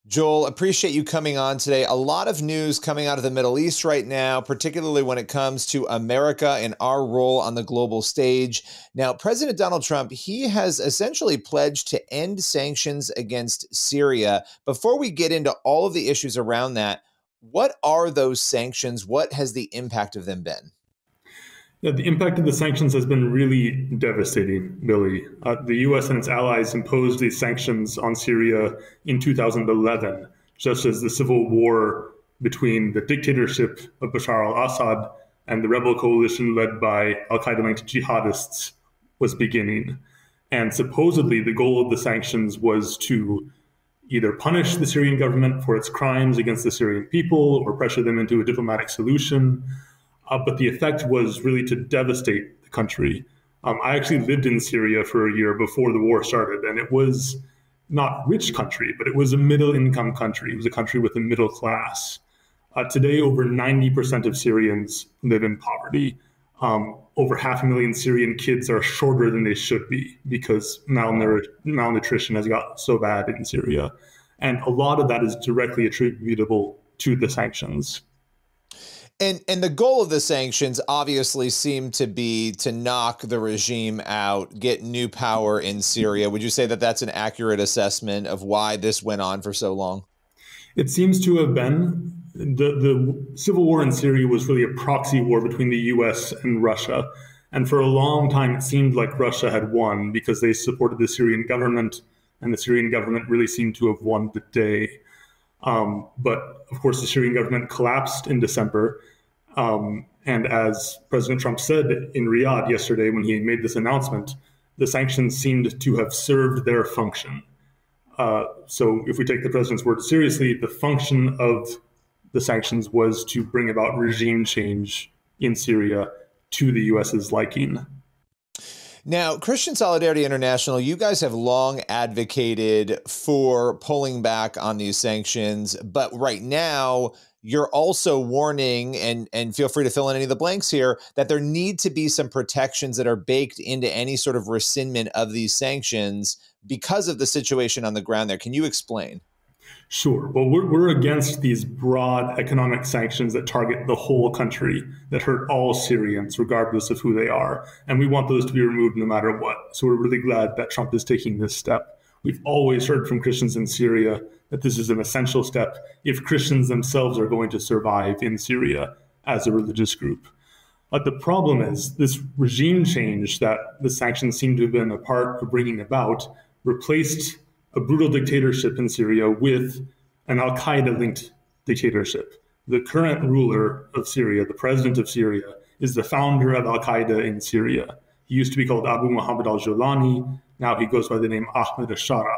Joel, appreciate you coming on today. A lot of news coming out of the Middle East right now, particularly when it comes to America and our role on the global stage. Now, President Donald Trump, he has essentially pledged to end sanctions against Syria. Before we get into all of the issues around that, what are those sanctions? What has the impact of them been? Yeah, the impact of the sanctions has been really devastating, Billy. The U.S. and its allies imposed these sanctions on Syria in 2011, just as the civil war between the dictatorship of Bashar al-Assad and the rebel coalition led by al-Qaeda-linked jihadists was beginning. And supposedly the goal of the sanctions was to either punish the Syrian government for its crimes against the Syrian people or pressure them into a diplomatic solution. But the effect was really to devastate the country. I actually lived in Syria for a year before the war started, and it was not a rich country, but it was a middle-income country. It was a country with a middle class. Today, over 90% of Syrians live in poverty. Over 500,000 Syrian kids are shorter than they should be because malnutrition has got so bad in Syria. And a lot of that is directly attributable to the sanctions. And the goal of the sanctions obviously seemed to be to knock the regime out, get new power in Syria. Would you say that that's an accurate assessment of why this went on for so long? It seems to have been. The civil war in Syria was really a proxy war between the US and Russia. And for a long time, it seemed like Russia had won because they supported the Syrian government, and the Syrian government really seemed to have won the day. But of course, the Syrian government collapsed in December. And as President Trump said in Riyadh yesterday when he made this announcement, the sanctions seemed to have served their function. So if we take the president's word seriously, the function of the sanctions was to bring about regime change in Syria to the US's liking. Now, Christian Solidarity International, you guys have long advocated for pulling back on these sanctions, but right now you're also warning, and feel free to fill in any of the blanks here, that there need to be some protections that are baked into any sort of rescindment of these sanctions because of the situation on the ground there. Can you explain? Sure. Well, we're against these broad economic sanctions that target the whole country, that hurt all Syrians, regardless of who they are. And we want those to be removed no matter what. So we're really glad that Trump is taking this step. We've always heard from Christians in Syria that this is an essential step if Christians themselves are going to survive in Syria as a religious group. But the problem is this regime change that the sanctions seem to have been a part of bringing about replaced a brutal dictatorship in Syria with an al-Qaeda-linked dictatorship. The current ruler of Syria, the president of Syria, is the founder of al-Qaeda in Syria. He used to be called Abu Muhammad al-Jolani. Now he goes by the name Ahmed al-Shara.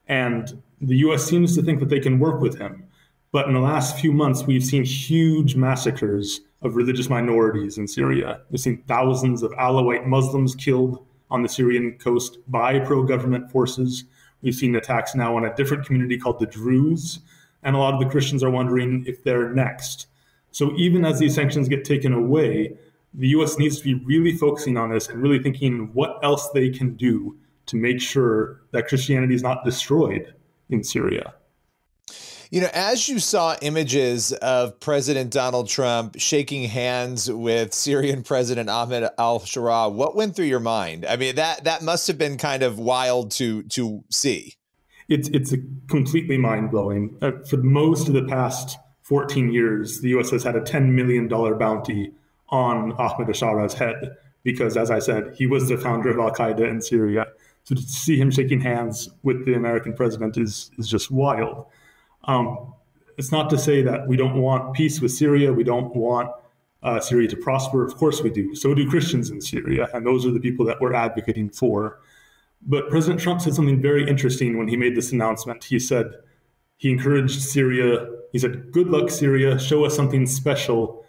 And the US seems to think that they can work with him. But in the last few months, we've seen huge massacres of religious minorities in Syria. We've seen thousands of Alawite Muslims killed on the Syrian coast by pro-government forces. We've seen attacks now on a different community called the Druze, and a lot of the Christians are wondering if they're next. So even as these sanctions get taken away, the US needs to be really focusing on this and really thinking what else they can do to make sure that Christianity is not destroyed in Syria. You know, as you saw images of President Donald Trump shaking hands with Syrian President Ahmed al-Shara, what went through your mind? I mean, that must have been kind of wild to see. It's a completely mind-blowing. For most of the past 14 years, the U.S. has had a $10 million bounty on Ahmed al-Shara's head because, as I said, he was the founder of al-Qaeda in Syria. So to see him shaking hands with the American president is just wild. It's not to say that we don't want peace with Syria. We don't want Syria to prosper. Of course we do. So do Christians in Syria. And those are the people that we're advocating for. But President Trump said something very interesting when he made this announcement. He said, he encouraged Syria. He said, good luck, Syria. Show us something special.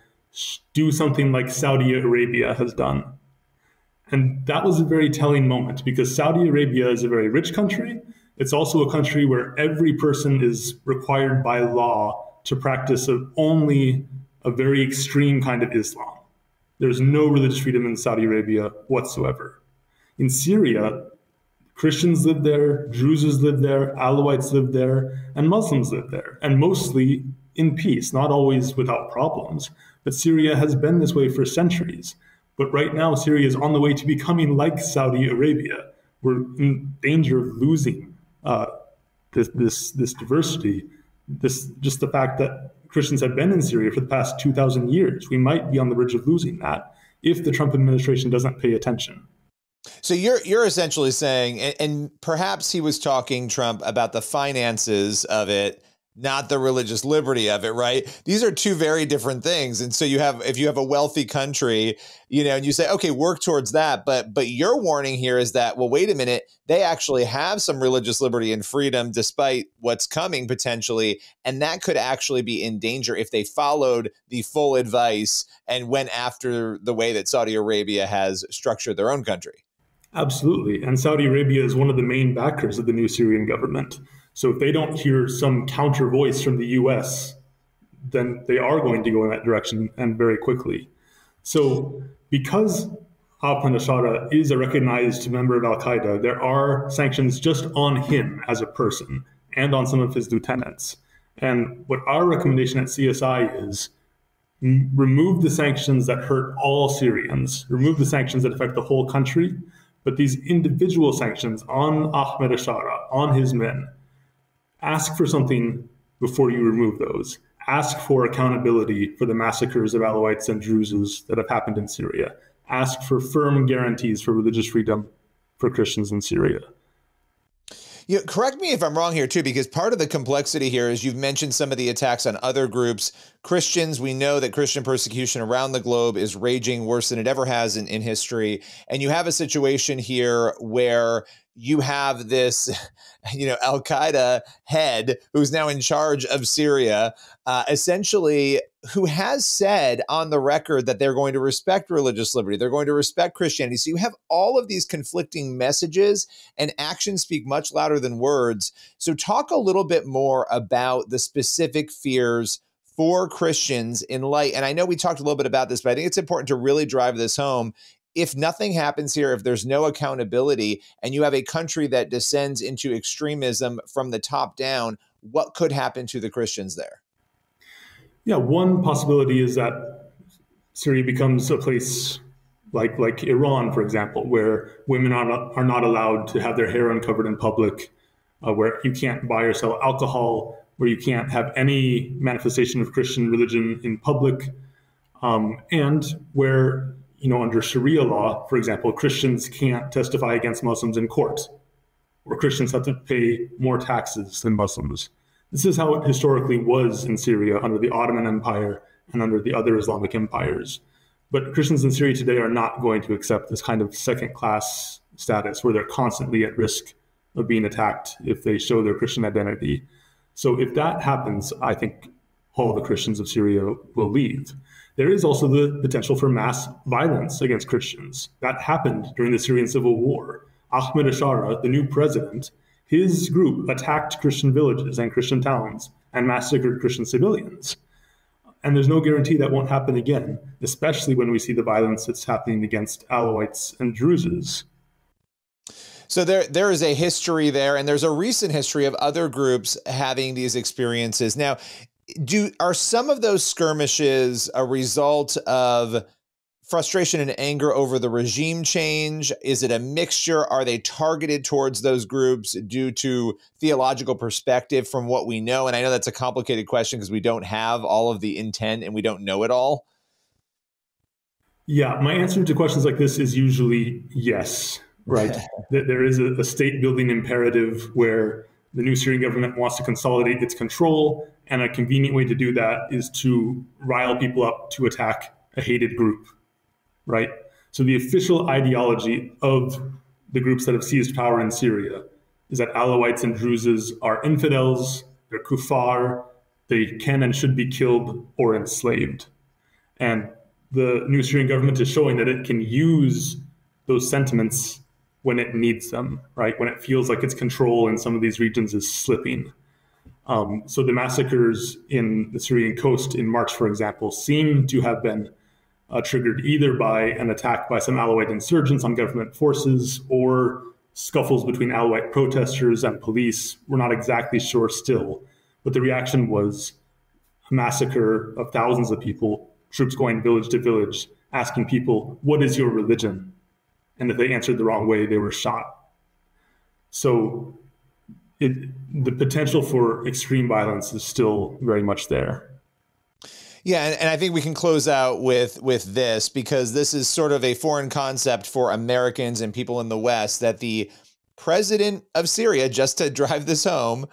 Do something like Saudi Arabia has done. And that was a very telling moment because Saudi Arabia is a very rich country. It's also a country where every person is required by law to practice only a very extreme kind of Islam. There's no religious freedom in Saudi Arabia whatsoever. In Syria, Christians live there, Druses live there, Alawites live there, and Muslims live there, and mostly in peace, not always without problems. But Syria has been this way for centuries. But right now, Syria is on the way to becoming like Saudi Arabia. We're in danger of losing this diversity, just the fact that Christians have been in Syria for the past 2,000 years. We might be on the verge of losing that if the Trump administration doesn't pay attention. So you're essentially saying, and perhaps he was talking, Trump, about the finances of it, not the religious liberty of it, right? These are two very different things. And so if you have a wealthy country, and you say, okay, work towards that. But your warning here is that, well, wait a minute, they actually have some religious liberty and freedom despite what's coming potentially. And that could actually be in danger if they followed the full advice and went after the way that Saudi Arabia has structured their own country. Absolutely. And Saudi Arabia is one of the main backers of the new Syrian government. So if they don't hear some counter voice from the US, then they are going to go in that direction, and very quickly. So because Ahmed Bashar is a recognized member of al-Qaeda, there are sanctions just on him as a person and on some of his lieutenants. And what our recommendation at CSI is, remove the sanctions that hurt all Syrians, remove the sanctions that affect the whole country, but these individual sanctions on Ahmed Bashar, on his men, ask for something before you remove those. Ask for accountability for the massacres of Alawites and Druses that have happened in Syria. Ask for firm guarantees for religious freedom for Christians in Syria. Correct me if I'm wrong here, too, because part of the complexity here is you've mentioned some of the attacks on other groups. Christians, we know that Christian persecution around the globe is raging worse than it ever has in history. And you have a situation here where you have this, al-Qaeda head who's now in charge of Syria, essentially, who has said on the record that they're going to respect religious liberty. They're going to respect Christianity. So you have all of these conflicting messages, and actions speak much louder than words. So talk a little bit more about the specific fears for Christians in light. And I know we talked a little bit about this, but I think it's important to really drive this home. If nothing happens here, if there's no accountability, and you have a country that descends into extremism from the top down, what could happen to the Christians there? Yeah, one possibility is that Syria becomes a place like Iran, for example, where women are not allowed to have their hair uncovered in public, where you can't buy or sell alcohol, where you can't have any manifestation of Christian religion in public, and where, under Sharia law, for example, Christians can't testify against Muslims in court, or Christians have to pay more taxes than Muslims. This is how it historically was in Syria under the Ottoman Empire and under the other Islamic empires. But Christians in Syria today are not going to accept this kind of second-class status where they're constantly at risk of being attacked if they show their Christian identity. So if that happens, I think all the Christians of Syria will leave. There is also the potential for mass violence against Christians. That happened during the Syrian civil war. Ahmed Bashar, the new president, his group attacked Christian villages and Christian towns and massacred Christian civilians. And there's no guarantee that won't happen again, especially when we see the violence that's happening against Alawites and Druses. So there is a history there, and there's a recent history of other groups having these experiences. Now, are some of those skirmishes a result of frustration and anger over the regime change? Is it a mixture? Are they targeted towards those groups due to theological perspective from what we know? And I know that's a complicated question because we don't have all of the intent and we don't know it all. Yeah, my answer to questions like this is usually yes, right? There is a state building imperative where the new Syrian government wants to consolidate its control, and a convenient way to do that is to rile people up to attack a hated group. Right? So the official ideology of the groups that have seized power in Syria is that Alawites and Druses are infidels, they're kuffar, they can and should be killed or enslaved. And the new Syrian government is showing that it can use those sentiments when it needs them, right? When it feels like its control in some of these regions is slipping. So the massacres in the Syrian coast in March, for example, seem to have been triggered either by an attack by some Alawite insurgents on government forces or scuffles between Alawite protesters and police. We're not exactly sure still, but the reaction was a massacre of thousands of people, troops going village to village, asking people, "What is your religion?" And if they answered the wrong way, they were shot. So the potential for extreme violence is still very much there. Yeah, and I think we can close out with this, because this is sort of a foreign concept for Americans and people in the West, that the president of Syria, just to drive this home,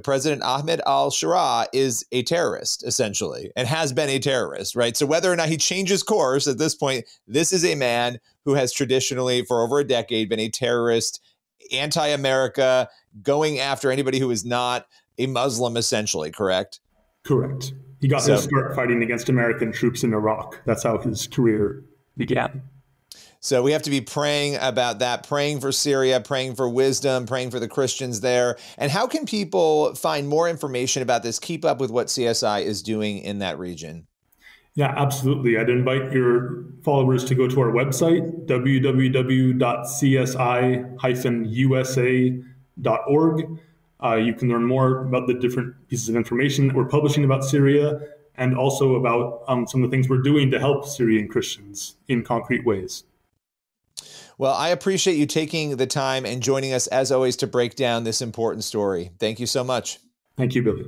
President Ahmed al-Sharaa is a terrorist, essentially, and has been a terrorist, right? So whether or not he changes course at this point, this is a man who has traditionally, for over a decade, been a terrorist, anti-America, going after anybody who is not a Muslim, essentially, correct? Correct. He got his start fighting against American troops in Iraq. That's how his career began. So we have to be praying about that, praying for Syria, praying for wisdom, praying for the Christians there. And how can people find more information about this, keep up with what CSI is doing in that region? Yeah, absolutely. I'd invite your followers to go to our website, www.csi-usa.org. You can learn more about the different pieces of information that we're publishing about Syria, and also about some of the things we're doing to help Syrian Christians in concrete ways. Well, I appreciate you taking the time and joining us, as always, to break down this important story. Thank you so much. Thank you, Billy.